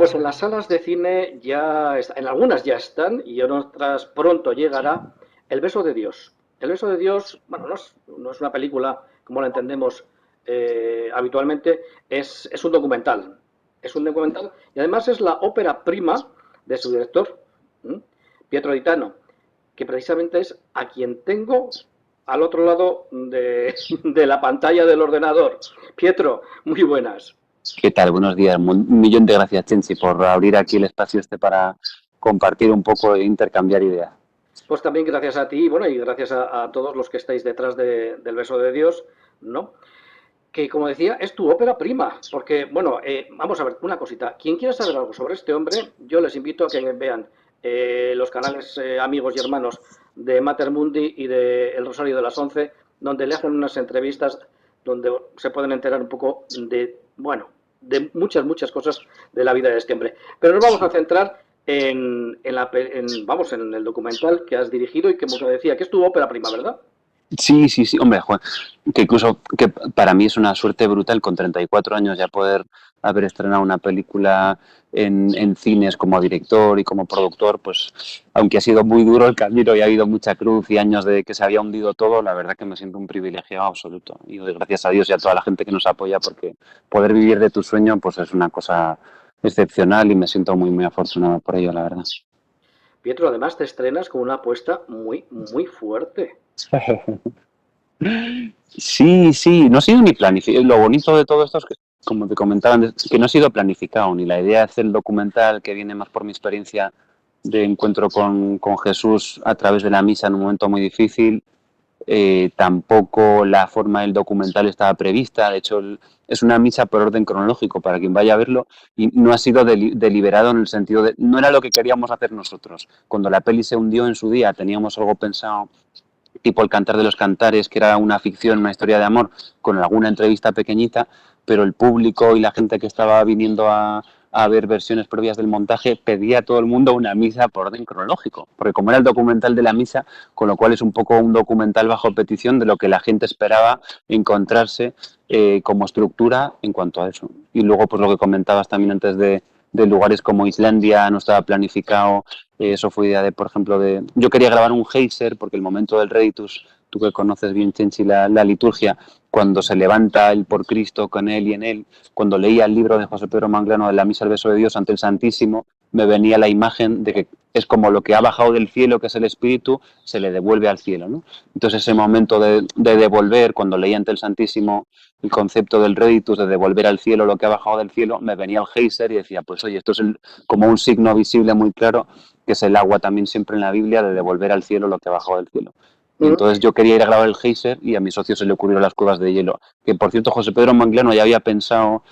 pues en las salas de cine en algunas ya están y en otras pronto llegará El beso de Dios. El beso de Dios, bueno, no es una película como la entendemos habitualmente, es un documental. Es un documental y además es la ópera prima de su director, ¿m? Pietro Ditano, que precisamente es a quien tengo al otro lado de la pantalla del ordenador. Pietro, muy buenas. ¿Qué tal? Buenos días. Un millón de gracias, Chenchi, por abrir aquí el espacio para compartir un poco e intercambiar ideas. Pues también gracias a ti, bueno, y gracias a todos los que estáis detrás del beso de Dios, ¿no? Que como decía, es tu ópera prima, porque, bueno, vamos a ver, una cosita, quien quiera saber algo sobre este hombre, yo les invito a que vean los canales amigos y hermanos de Mater Mundi y de El Rosario de las Once, donde le hacen unas entrevistas donde se pueden enterar un poco de, bueno, de muchas cosas de la vida de este hombre. Pero nos vamos a centrar vamos, en el documental que has dirigido y que, como decía, que es tu ópera prima, ¿verdad? Sí, sí, sí, hombre, Juan, que incluso que para mí es una suerte brutal con 34 años ya poder haber estrenado una película en cines como director y como productor, pues aunque ha sido muy duro el camino y ha habido mucha cruz y años de que se había hundido todo, la verdad que me siento un privilegiado absoluto. Y doy gracias a Dios y a toda la gente que nos apoya porque poder vivir de tu sueño pues es una cosa excepcional y me siento muy, muy afortunado por ello, la verdad. Pietro, además te estrenas con una apuesta muy fuerte. Sí, sí, no ha sido ni planificado. Lo bonito de todo esto es que, como te comentaba antes, que no ha sido planificado, ni la idea de hacer el documental que viene más por mi experiencia de encuentro con Jesús a través de la misa en un momento muy difícil. Tampoco la forma del documental estaba prevista. De hecho, es una misa por orden cronológico para quien vaya a verlo y no ha sido deliberado en el sentido de no era lo que queríamos hacer nosotros. Cuando la peli se hundió en su día teníamos algo pensado tipo El Cantar de los Cantares, que era una ficción, una historia de amor, con alguna entrevista pequeñita, pero el público y la gente que estaba viniendo a ver versiones previas del montaje pedía a todo el mundo una misa por orden cronológico, porque como era el documental de la misa, con lo cual es un poco un documental bajo petición de lo que la gente esperaba encontrarse como estructura en cuanto a eso. Y luego, pues lo que comentabas también antes de lugares como Islandia, no estaba planificado, eso fue idea de, por ejemplo, de... Yo quería grabar un geyser porque el momento del Reditus, tú que conoces bien, Chenchi, la liturgia, cuando se levanta el por Cristo con él y en él, cuando leía el libro de José Pedro Manglano de la Misa al Beso de Dios ante el Santísimo, me venía la imagen de que es como lo que ha bajado del cielo, que es el Espíritu, se le devuelve al cielo, ¿no? Entonces ese momento de devolver, cuando leía ante el Santísimo el concepto del Reditus, de devolver al cielo lo que ha bajado del cielo, me venía el geyser y decía, pues oye, esto es como un signo visible muy claro que es el agua también siempre en la Biblia de devolver al cielo lo que ha bajado del cielo. Y Mm. entonces yo quería ir a grabar el geyser y a mi socio se le ocurrió las cuevas de hielo. Que por cierto, José Pedro Manglano ya había pensado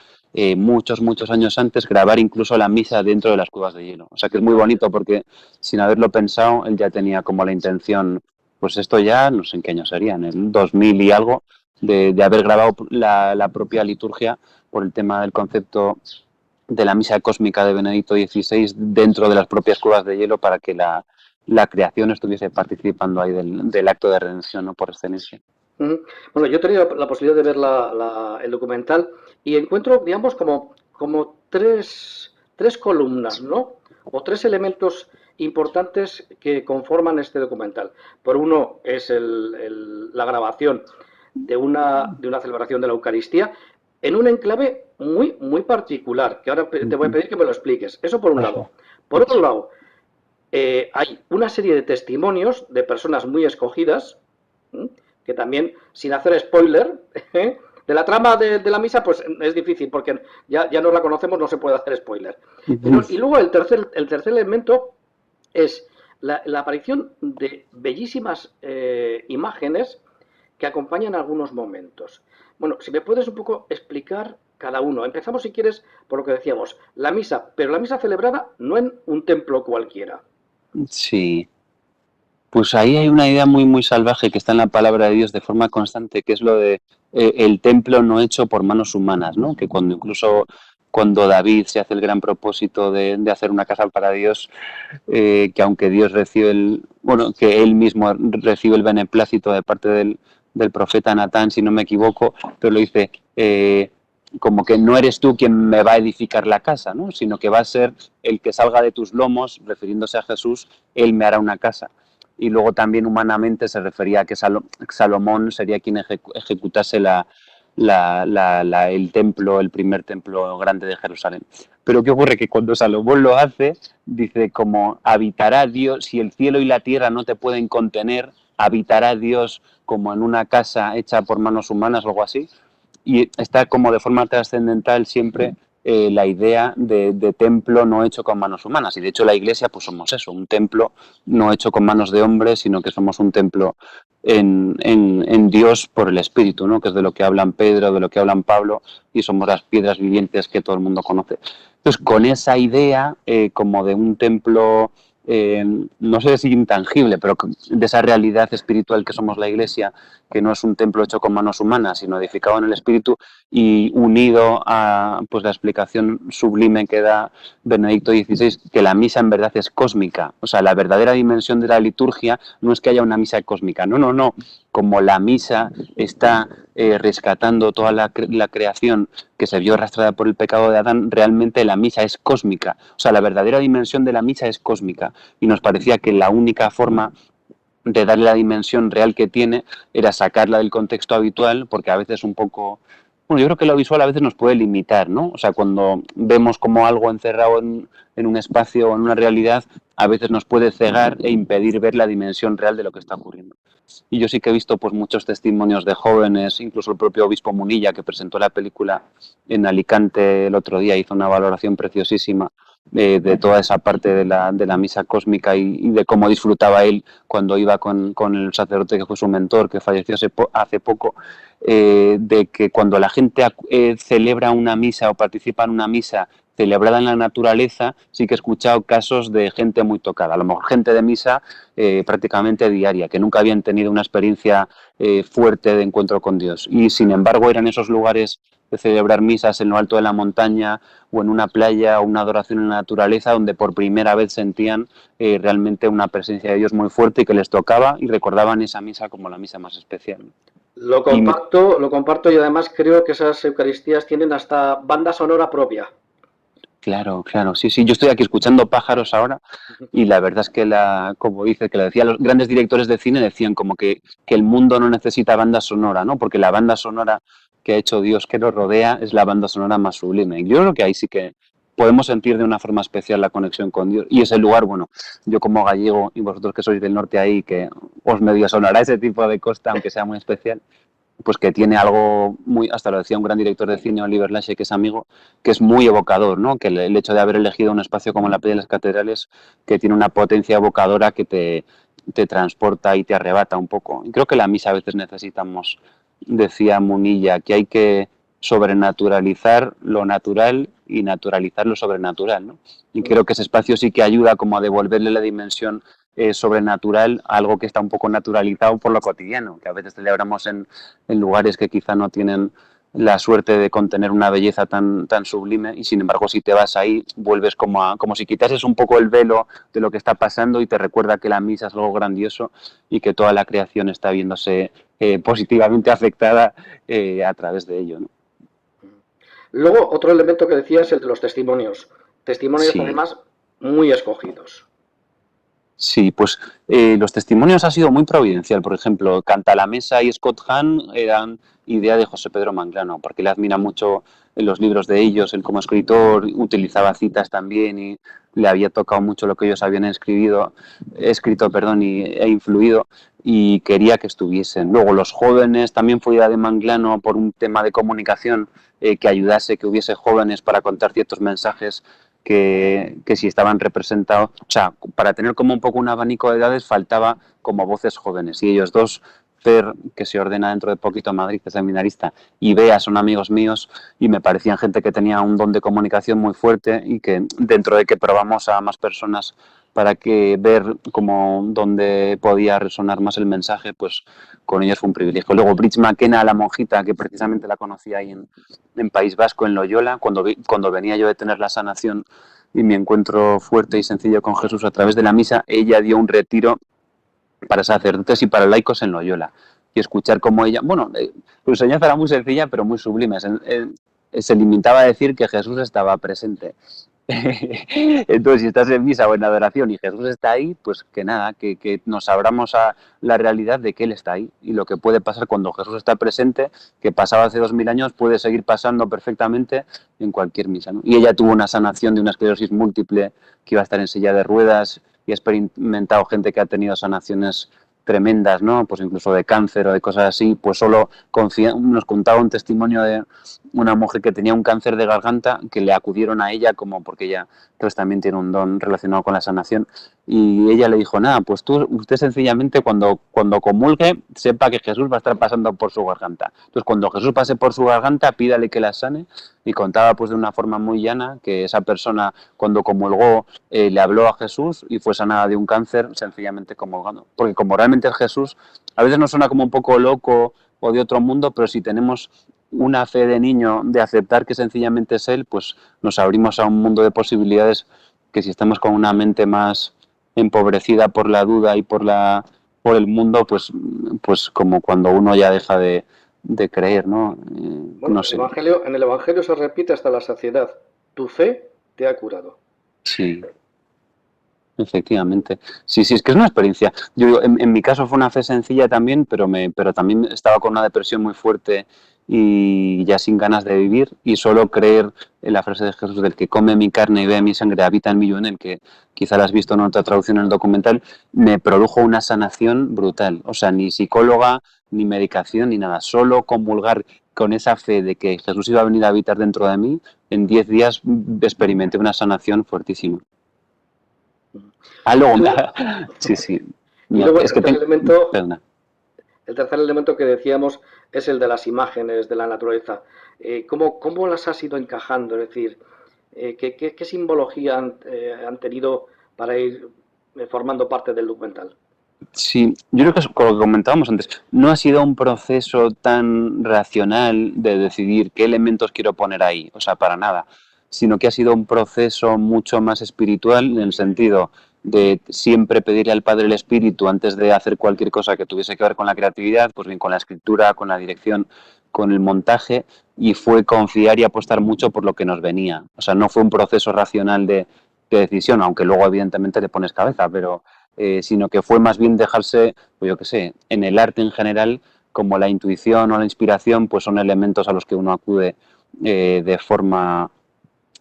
muchos años antes grabar incluso la misa dentro de las cuevas de hielo. O sea que es muy bonito porque sin haberlo pensado, él ya tenía como la intención, pues esto ya, no sé en qué año sería, en el 2000 y algo, de haber grabado la propia liturgia por el tema del concepto de la misa cósmica de Benedicto XVI dentro de las propias cuevas de hielo para que la creación estuviese participando ahí del acto de redención, ¿no? Por excelencia. Ujú. Bueno, yo he tenido la posibilidad de ver el documental y encuentro, digamos, como tres columnas, ¿no? O tres elementos importantes que conforman este documental. Por uno es la grabación de una celebración de la Eucaristía en un enclave muy particular, que ahora te voy a pedir que me lo expliques. Eso por un lado. Por otro lado, hay una serie de testimonios de personas muy escogidas, ¿m? Que también, sin hacer spoiler, de la trama de la misa, pues es difícil, porque ya no la conocemos, no se puede hacer spoiler. Pero, y luego el tercer elemento es la aparición de bellísimas imágenes que acompañan algunos momentos. Bueno, si me puedes un poco explicar cada uno. Empezamos, si quieres, por lo que decíamos, la misa, pero la misa celebrada no en un templo cualquiera. Sí, pues ahí hay una idea muy, muy salvaje que está en la palabra de Dios de forma constante, que es lo de el templo no hecho por manos humanas, ¿no? Que cuando incluso cuando David se hace el gran propósito de hacer una casa para Dios, que aunque Dios recibe bueno, que él mismo recibe el beneplácito de parte del profeta Natán, si no me equivoco, pero lo dice, como que no eres tú quien me va a edificar la casa, ¿no? Sino que va a ser el que salga de tus lomos, refiriéndose a Jesús, él me hará una casa. Y luego también humanamente se refería a que Salomón sería quien ejecutase el templo, el primer templo grande de Jerusalén. Pero ¿qué ocurre? Que cuando Salomón lo hace, dice como habitará Dios, si el cielo y la tierra no te pueden contener, habitará Dios como en una casa hecha por manos humanas o algo así. Y está como de forma trascendental siempre la idea de templo no hecho con manos humanas. Y de hecho la Iglesia pues somos eso, un templo no hecho con manos de hombres, sino que somos un templo en Dios por el Espíritu, ¿no? Que es de lo que hablan Pedro, de lo que hablan Pablo, y somos las piedras vivientes que todo el mundo conoce. Entonces, con esa idea como de un templo, no sé si intangible, pero de esa realidad espiritual que somos la Iglesia, que no es un templo hecho con manos humanas, sino edificado en el Espíritu y unido a pues la explicación sublime que da Benedicto XVI, que la misa en verdad es cósmica. O sea, la verdadera dimensión de la liturgia no es que haya una misa cósmica, no. Como la misa está rescatando toda la creación que se vio arrastrada por el pecado de Adán, realmente la misa es cósmica. O sea, la verdadera dimensión de la misa es cósmica. Y nos parecía que la única forma de darle la dimensión real que tiene era sacarla del contexto habitual, porque a veces un poco... Bueno, yo creo que lo visual a veces nos puede limitar, ¿no? O sea, cuando vemos como algo encerrado en un espacio o en una realidad, a veces nos puede cegar e impedir ver la dimensión real de lo que está ocurriendo. Y yo sí que he visto pues muchos testimonios de jóvenes, incluso el propio obispo Munilla, que presentó la película en Alicante el otro día, hizo una valoración preciosísima de toda esa parte de la misa cósmica y de cómo disfrutaba él cuando iba con el sacerdote que fue su mentor, que falleció hace poco, de que cuando la gente celebra una misa o participa en una misa celebrada en la naturaleza, sí que he escuchado casos de gente muy tocada, a lo mejor gente de misa prácticamente diaria, que nunca habían tenido una experiencia fuerte de encuentro con Dios. Y sin embargo eran esos lugares de celebrar misas en lo alto de la montaña o en una playa o una adoración en la naturaleza donde por primera vez sentían realmente una presencia de Dios muy fuerte y que les tocaba y recordaban esa misa como la misa más especial. Lo comparto y además creo que esas Eucaristías tienen hasta banda sonora propia. Claro, sí, yo estoy aquí escuchando pájaros ahora y la verdad es que como dice, que le decía, los grandes directores de cine decían como que el mundo no necesita banda sonora, ¿no? Porque la banda sonora que ha hecho Dios que nos rodea es la banda sonora más sublime. Yo creo que ahí sí que podemos sentir de una forma especial la conexión con Dios. Y ese lugar, bueno, yo como gallego y vosotros que sois del norte ahí, que os medio sonará ese tipo de costa, aunque sea muy especial, pues que tiene algo muy, hasta lo decía un gran director de cine, Oliver Lache, que es amigo, que es muy evocador, ¿no? Que el hecho de haber elegido un espacio como la Playa de las Catedrales, que tiene una potencia evocadora que te transporta y te arrebata un poco. Y creo que la misa a veces necesitamos, decía Munilla, que hay que sobrenaturalizar lo natural y naturalizar lo sobrenatural, ¿no? Y creo que ese espacio sí que ayuda como a devolverle la dimensión sobrenatural, algo que está un poco naturalizado por lo cotidiano, que a veces celebramos en lugares que quizá no tienen la suerte de contener una belleza tan sublime y sin embargo si te vas ahí vuelves como si quitases un poco el velo de lo que está pasando y te recuerda que la misa es algo grandioso y que toda la creación está viéndose positivamente afectada a través de ello, ¿no? Luego, otro elemento que decía es el de los testimonios. Testimonios, Sí. además, muy escogidos. Sí, pues los testimonios ha sido muy providencial. Por ejemplo, Canta la Mesa y Scott Hahn eran idea de José Pedro Manglano, porque le admira mucho en los libros de ellos, él como escritor utilizaba citas también y le había tocado mucho lo que ellos habían escrito, perdón, e influido y quería que estuviesen. Luego los jóvenes también fue idea de Manglano por un tema de comunicación que ayudase, que hubiese jóvenes para contar ciertos mensajes que si estaban representados, o sea, para tener como un poco un abanico de edades faltaba como voces jóvenes y ellos dos, Fer, que se ordena dentro de poquito a Madrid, que es seminarista, y Bea son amigos míos y me parecían gente que tenía un don de comunicación muy fuerte y que dentro de que probamos a más personas para que ver como dónde podía resonar más el mensaje, pues con ellos fue un privilegio. Luego Bridge McKenna, la monjita, que precisamente la conocí ahí en País Vasco, en Loyola, cuando venía yo de tener la sanación y mi encuentro fuerte y sencillo con Jesús a través de la misa, ella dio un retiro para sacerdotes y para laicos en Loyola. Y escuchar cómo ella, bueno, su enseñanza era muy sencilla, pero muy sublime. se limitaba a decir que Jesús estaba presente. Entonces, si estás en misa o en adoración y Jesús está ahí, pues que nada, que nos abramos a la realidad de que Él está ahí. Y lo que puede pasar cuando Jesús está presente, que pasaba hace 2000 años, puede seguir pasando perfectamente en cualquier misa, ¿no? Y ella tuvo una sanación de una esclerosis múltiple, que iba a estar en silla de ruedas, y ha experimentado gente que ha tenido sanaciones tremendas, ¿no? Pues incluso de cáncer o de cosas así. Pues solo nos contaba un testimonio de una mujer que tenía un cáncer de garganta, que le acudieron a ella como porque ella pues también tiene un don relacionado con la sanación, y ella le dijo, nada, pues usted sencillamente cuando comulgue sepa que Jesús va a estar pasando por su garganta. Entonces cuando Jesús pase por su garganta, pídale que la sane, y contaba pues de una forma muy llana que esa persona cuando comulgó le habló a Jesús y fue sanada de un cáncer sencillamente comulgando. Porque como realmente es Jesús, a veces nos suena como un poco loco o de otro mundo, pero si tenemos una fe de niño de aceptar que sencillamente es Él, pues nos abrimos a un mundo de posibilidades que si estamos con una mente más empobrecida por la duda y por el mundo, pues como cuando uno ya deja de creer, ¿no? Bueno, No sé. en el Evangelio se repite hasta la saciedad. Tu fe te ha curado. Sí, efectivamente. Sí, sí, es que es una experiencia. Yo digo, en mi caso fue una fe sencilla también, pero también estaba con una depresión muy fuerte y ya sin ganas de vivir, y solo creer en la frase de Jesús del que come mi carne y bebe mi sangre habita en mí, yo en el que quizá la has visto en otra traducción en el documental, me produjo una sanación brutal. O sea, ni psicóloga, ni medicación, ni nada. Solo comulgar con esa fe de que Jesús iba a venir a habitar dentro de mí, en 10 días experimenté una sanación fuertísima. Ah, Y luego, tú, sí, sí. y luego Es que tengo, perdona. el tercer elemento que decíamos es el de las imágenes de la naturaleza. ¿Cómo las has ido encajando? Es decir, ¿qué simbología han tenido para ir formando parte del documental? Sí, yo creo que es con lo que comentábamos antes, no ha sido un proceso tan racional de decidir qué elementos quiero poner ahí, o sea, para nada, sino que ha sido un proceso mucho más espiritual en el sentido de siempre pedirle al Padre el Espíritu antes de hacer cualquier cosa que tuviese que ver con la creatividad, pues bien con la escritura, con la dirección, con el montaje, y fue confiar y apostar mucho por lo que nos venía. O sea, no fue un proceso racional de decisión, aunque luego evidentemente le pones cabeza, pero sino que fue más bien dejarse, pues yo qué sé, en el arte en general, como la intuición o la inspiración, pues son elementos a los que uno acude de forma,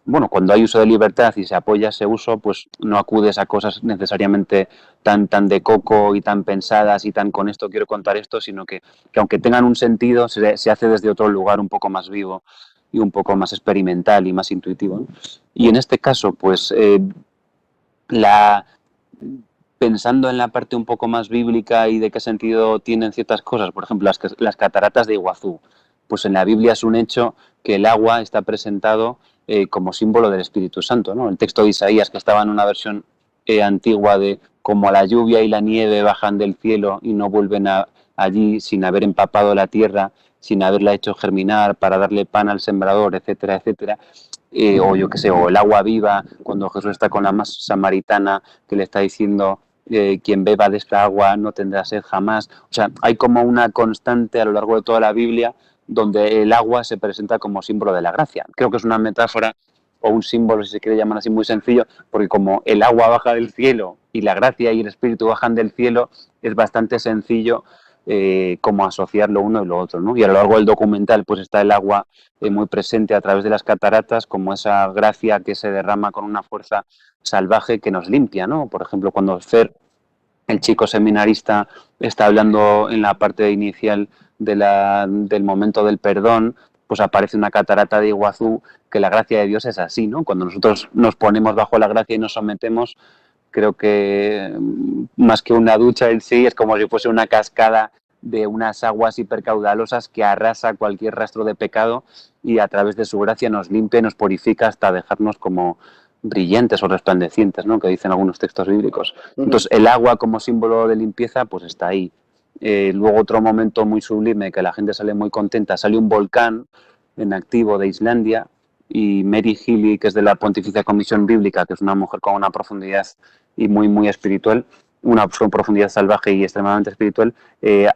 bueno, cuando hay uso de libertad y se apoya ese uso, pues no acudes a cosas necesariamente tan de coco y tan pensadas y tan con esto quiero contar esto, sino que aunque tengan un sentido, se hace desde otro lugar un poco más vivo y un poco más experimental y más intuitivo, ¿no? Y en este caso, pues la pensando en la parte un poco más bíblica y de qué sentido tienen ciertas cosas, por ejemplo, las cataratas de Iguazú, pues en la Biblia es un hecho que el agua está presentado como símbolo del Espíritu Santo, ¿no? El texto de Isaías, que estaba en una versión antigua de como la lluvia y la nieve bajan del cielo y no vuelven allí sin haber empapado la tierra, sin haberla hecho germinar para darle pan al sembrador, etcétera, etcétera. O yo qué sé, o el agua viva, cuando Jesús está con la más samaritana, que le está diciendo quien beba de esta agua no tendrá sed jamás. O sea, hay como una constante a lo largo de toda la Biblia donde el agua se presenta como símbolo de la gracia. Creo que es una metáfora o un símbolo, si se quiere llamar así, muy sencillo, porque como el agua baja del cielo y la gracia y el espíritu bajan del cielo, es bastante sencillo como asociar lo uno y lo otro, ¿no? Y a lo largo del documental pues está el agua muy presente a través de las cataratas, como esa gracia que se derrama con una fuerza salvaje que nos limpia, ¿no? Por ejemplo, cuando Fer, el chico seminarista, está hablando en la parte inicial del momento del perdón, pues aparece una catarata de Iguazú, que la gracia de Dios es así, ¿no? Cuando nosotros nos ponemos bajo la gracia y nos sometemos, creo que más que una ducha en sí, es como si fuese una cascada de unas aguas hipercaudalosas que arrasa cualquier rastro de pecado y a través de su gracia nos limpia y nos purifica hasta dejarnos como brillantes o resplandecientes, ¿no? Que dicen algunos textos bíblicos. Entonces, el agua como símbolo de limpieza, pues está ahí. Luego otro momento muy sublime, que la gente sale muy contenta, sale un volcán en activo de Islandia, y Mary Healy, que es de la Pontificia Comisión Bíblica, que es una mujer con una profundidad y muy espiritual, una profundidad salvaje y extremadamente espiritual,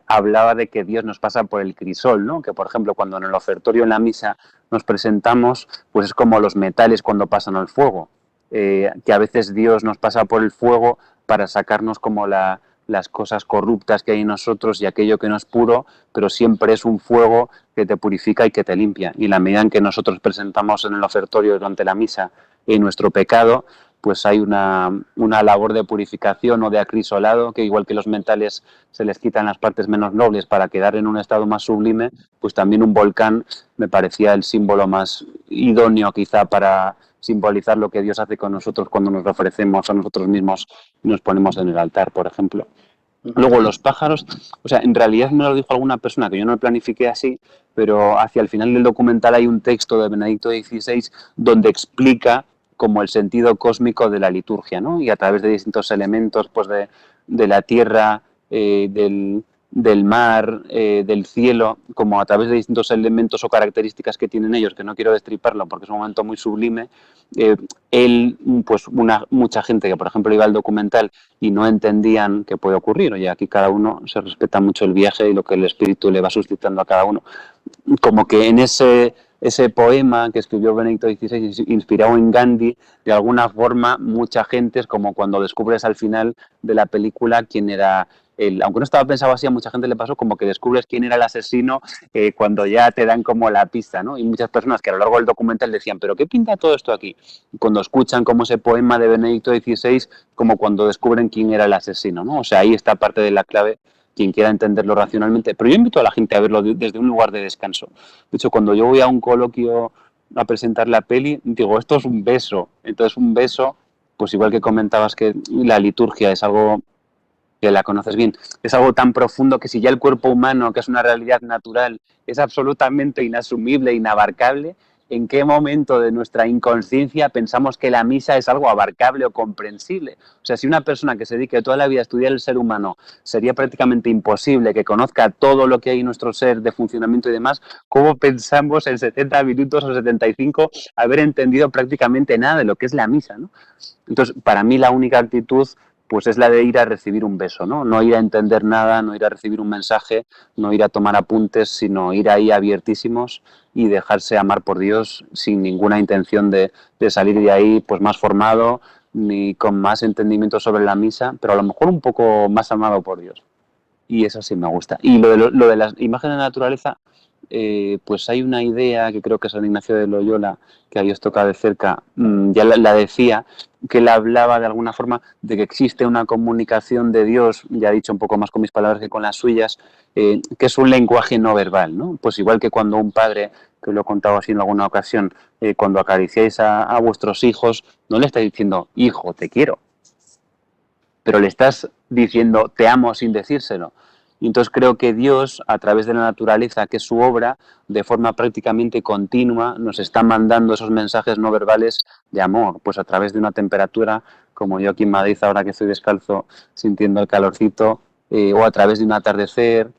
hablaba de que Dios nos pasa por el crisol, ¿no? Que, por ejemplo, cuando en el ofertorio en la misa nos presentamos, pues es como los metales cuando pasan al fuego, que a veces Dios nos pasa por el fuego para sacarnos como las cosas corruptas que hay en nosotros y aquello que no es puro, pero siempre es un fuego que te purifica y que te limpia. Y la medida en que nosotros presentamos en el ofertorio durante la misa nuestro pecado, pues hay una labor de purificación o de acrisolado, que igual que los metales se les quitan las partes menos nobles para quedar en un estado más sublime, pues también un volcán me parecía el símbolo más idóneo quizá para simbolizar lo que Dios hace con nosotros cuando nos ofrecemos a nosotros mismos y nos ponemos en el altar, por ejemplo. Luego los pájaros, o sea, en realidad me lo dijo alguna persona que yo no lo planifiqué así, pero hacia el final del documental hay un texto de Benedicto XVI donde explica como el sentido cósmico de la liturgia, ¿no? Y a través de distintos elementos, pues de la tierra, del mar, del cielo, como a través de distintos elementos o características que tienen ellos, que no quiero destriparlo porque es un momento muy sublime, él, pues mucha gente que por ejemplo iba al documental y no entendían qué puede ocurrir, oye, aquí cada uno se respeta mucho el viaje y lo que el espíritu le va suscitando a cada uno, como que en ese poema que escribió Benedicto XVI, inspirado en Gandhi, de alguna forma mucha gente es como cuando descubres al final de la película quién era aunque no estaba pensado así, a mucha gente le pasó como que descubres quién era el asesino cuando ya te dan como la pista, ¿no? Y muchas personas que a lo largo del documental decían, ¿pero qué pinta todo esto aquí? Y cuando escuchan como ese poema de Benedicto XVI, como cuando descubren quién era el asesino, ¿no? O sea, ahí está parte de la clave, quien quiera entenderlo racionalmente, pero yo invito a la gente a verlo desde un lugar de descanso. De hecho, cuando yo voy a un coloquio a presentar la peli, digo, esto es un beso. Entonces, un beso, pues igual que comentabas que la liturgia es algo que la conoces bien, es algo tan profundo que si ya el cuerpo humano, que es una realidad natural, es absolutamente inasumible, inabarcable, ¿en qué momento de nuestra inconsciencia pensamos que la misa es algo abarcable o comprensible? O sea, si una persona que se dedique toda la vida a estudiar el ser humano sería prácticamente imposible que conozca todo lo que hay en nuestro ser de funcionamiento y demás, ¿cómo pensamos en 70 minutos o 75 haber entendido prácticamente nada de lo que es la misa, ¿no? Entonces, para mí la única actitud pues es la de ir a recibir un beso, ¿no? No ir a entender nada, no ir a recibir un mensaje, no ir a tomar apuntes, sino ir ahí abiertísimos y dejarse amar por Dios sin ninguna intención de salir de ahí pues más formado ni con más entendimiento sobre la misa, pero a lo mejor un poco más amado por Dios. Y eso sí me gusta. Y lo de las imágenes de naturaleza, pues hay una idea que creo que San Ignacio de Loyola, que a Dios toca de cerca, ya la decía, que él hablaba de alguna forma de que existe una comunicación de Dios, ya he dicho un poco más con mis palabras que con las suyas, que es un lenguaje no verbal, ¿no? Pues igual que cuando un padre, que lo he contado así en alguna ocasión, cuando acariciáis a vuestros hijos, no le estáis diciendo, hijo, te quiero, pero le estás diciendo te amo sin decírselo. Y entonces creo que Dios, a través de la naturaleza, que es su obra, de forma prácticamente continua, nos está mandando esos mensajes no verbales de amor, pues a través de una temperatura, como yo aquí en Madrid, ahora que estoy descalzo, sintiendo el calorcito, o a través de un atardecer,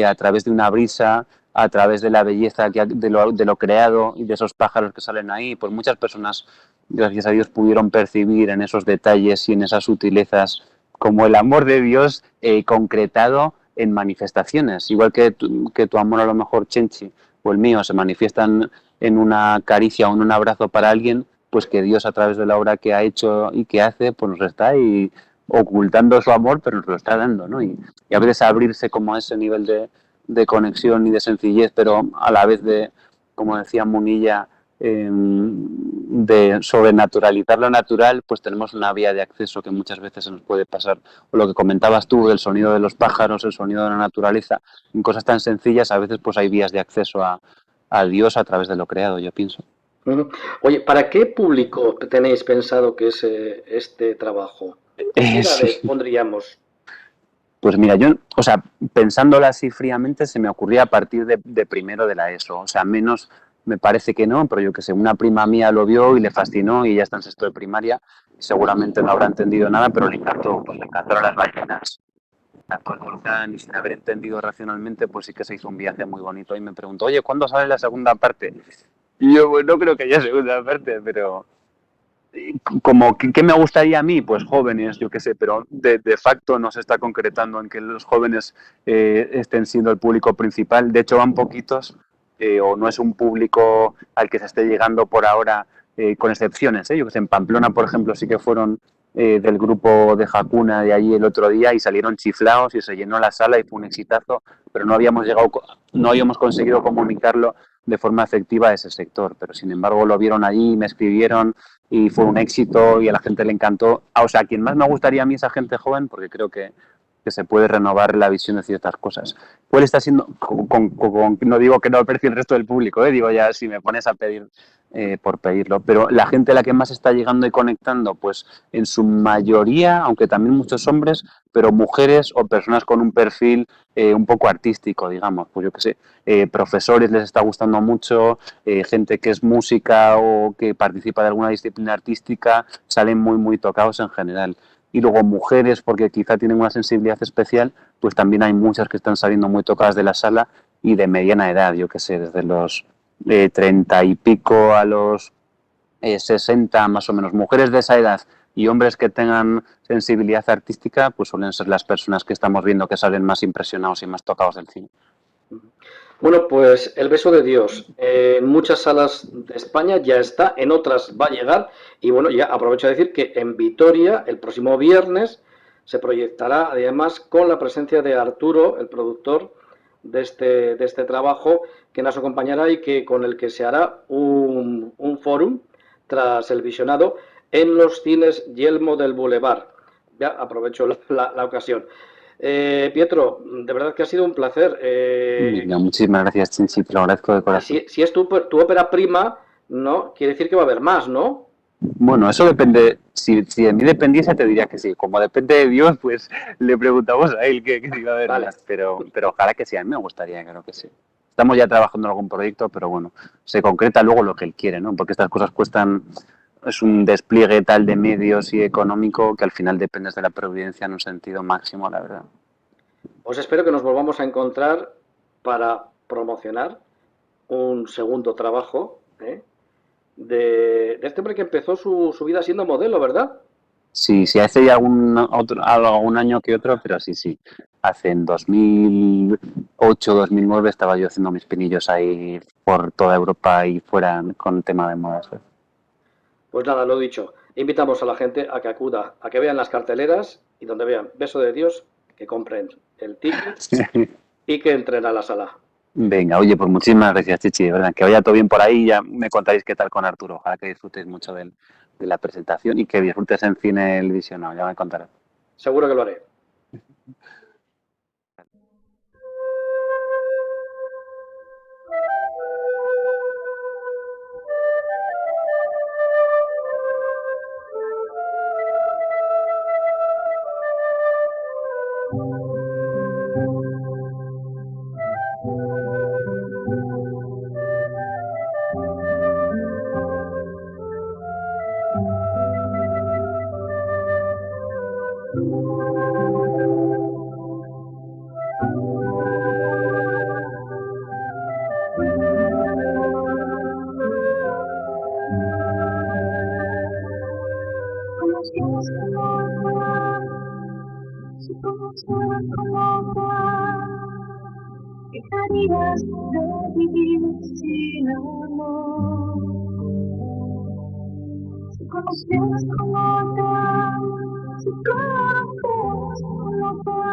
a través de una brisa, a través de la belleza de lo creado y de esos pájaros que salen ahí. Pues muchas personas, gracias a Dios, pudieron percibir en esos detalles y en esas sutilezas como el amor de Dios concretado en manifestaciones. Igual que tu amor a lo mejor, Chenchi, o el mío, se manifiestan en una caricia o en un abrazo para alguien, pues que Dios a través de la obra que ha hecho y que hace, pues nos está ahí ocultando su amor, pero nos lo está dando, ¿no? Y a veces abrirse como a ese nivel de conexión y de sencillez, pero a la vez de, como decía Munilla, de sobrenaturalizar lo natural, pues tenemos una vía de acceso que muchas veces se nos puede pasar. O lo que comentabas tú, el sonido de los pájaros, el sonido de la naturaleza, en cosas tan sencillas, a veces pues hay vías de acceso a Dios a través de lo creado, yo pienso. Oye, ¿para qué público tenéis pensado que es este trabajo? ¿Qué edades Sí. pondríamos? Pues mira, yo, o sea, pensándolo así fríamente, se me ocurría a partir de primero de la ESO. O sea, menos me parece que no, pero yo que sé, una prima mía lo vio y le fascinó y ya está en sexto de primaria. Y seguramente no habrá entendido nada, pero le encantó. Pues le encantaron las ballenas, le encantó el volcán y sin haber entendido racionalmente, pues sí que se hizo un viaje muy bonito. Y me preguntó, oye, ¿cuándo sale la segunda parte? Y yo, pues no creo que haya segunda parte, pero como ¿qué me gustaría a mí? Pues jóvenes, yo qué sé, pero de facto no se está concretando en que los jóvenes estén siendo el público principal. De hecho, van poquitos, o no es un público al que se esté llegando por ahora, con excepciones. Yo que sé, en Pamplona, por ejemplo, sí que fueron del grupo de Hakuna de allí el otro día y salieron chiflados y se llenó la sala y fue un exitazo, pero no habíamos conseguido comunicarlo de forma efectiva a ese sector, pero sin embargo lo vieron allí, me escribieron y fue un éxito y a la gente le encantó. O sea, quien más me gustaría a mí es a gente joven, porque creo que se puede renovar la visión de ciertas cosas. ¿Cuál está siendo, no digo que no aprecie el resto del público, digo ya si me pones a pedir por pedirlo, pero la gente a la que más está llegando y conectando, pues en su mayoría, aunque también muchos hombres, pero mujeres o personas con un perfil un poco artístico, digamos, pues yo qué sé, profesores les está gustando mucho, gente que es música o que participa de alguna disciplina artística, salen muy, muy tocados en general. Y luego mujeres, porque quizá tienen una sensibilidad especial, pues también hay muchas que están saliendo muy tocadas de la sala y de mediana edad, yo qué sé, desde los 30 y pico a los 60 más o menos. Mujeres de esa edad y hombres que tengan sensibilidad artística, pues suelen ser las personas que estamos viendo que salen más impresionados y más tocados del cine. Bueno, pues El beso de Dios en muchas salas de España ya está, en otras va a llegar y bueno, ya aprovecho a decir que en Vitoria el próximo viernes se proyectará además con la presencia de Arturo, el productor de este trabajo, que nos acompañará y que con el que se hará un fórum tras el visionado en los cines Yelmo del Boulevard. Ya aprovecho la ocasión. Pietro, de verdad que ha sido un placer. Venga, muchísimas gracias, Chinchi, te lo agradezco de corazón. Si es tu ópera prima, ¿no? Quiere decir que va a haber más, ¿no? Bueno, eso depende. Si de mí dependiese, te diría que sí. Como depende de Dios, pues le preguntamos a él que si va a haber Vale. más. Pero ojalá que sí, a mí me gustaría, creo que sí. Estamos ya trabajando en algún proyecto, pero bueno, se concreta luego lo que él quiere, ¿no? Porque estas cosas cuestan, es un despliegue tal de medios y económico que al final dependes de la providencia en un sentido máximo, la verdad. Os espero que nos volvamos a encontrar para promocionar un segundo trabajo de este hombre que empezó su vida siendo modelo, ¿verdad? Sí, sí, hace ya algún año que otro, pero sí. Hace en 2008, 2009 estaba yo haciendo mis pinillos ahí por toda Europa y fuera con el tema de modas. Pues nada, lo dicho. Invitamos a la gente a que acuda, a que vean las carteleras y donde vean Beso de Dios, que compren el ticket y que entren a la sala. Venga, oye, pues muchísimas gracias, Chichi, de verdad. Que vaya todo bien por ahí. Ya me contaréis qué tal con Arturo. Ojalá que disfrutéis mucho de la presentación y que disfrutes en cine el visionado. Ya me contarás. Seguro que lo haré. Dejarías de vivir sin amor. Si conocieras con otra, si conocieras con otra,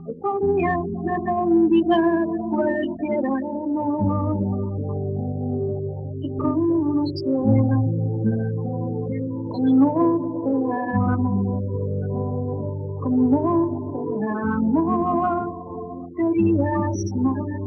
dejarías de mendigar cualquier amor. Y conocieras como te amo, como te amo. Serías más.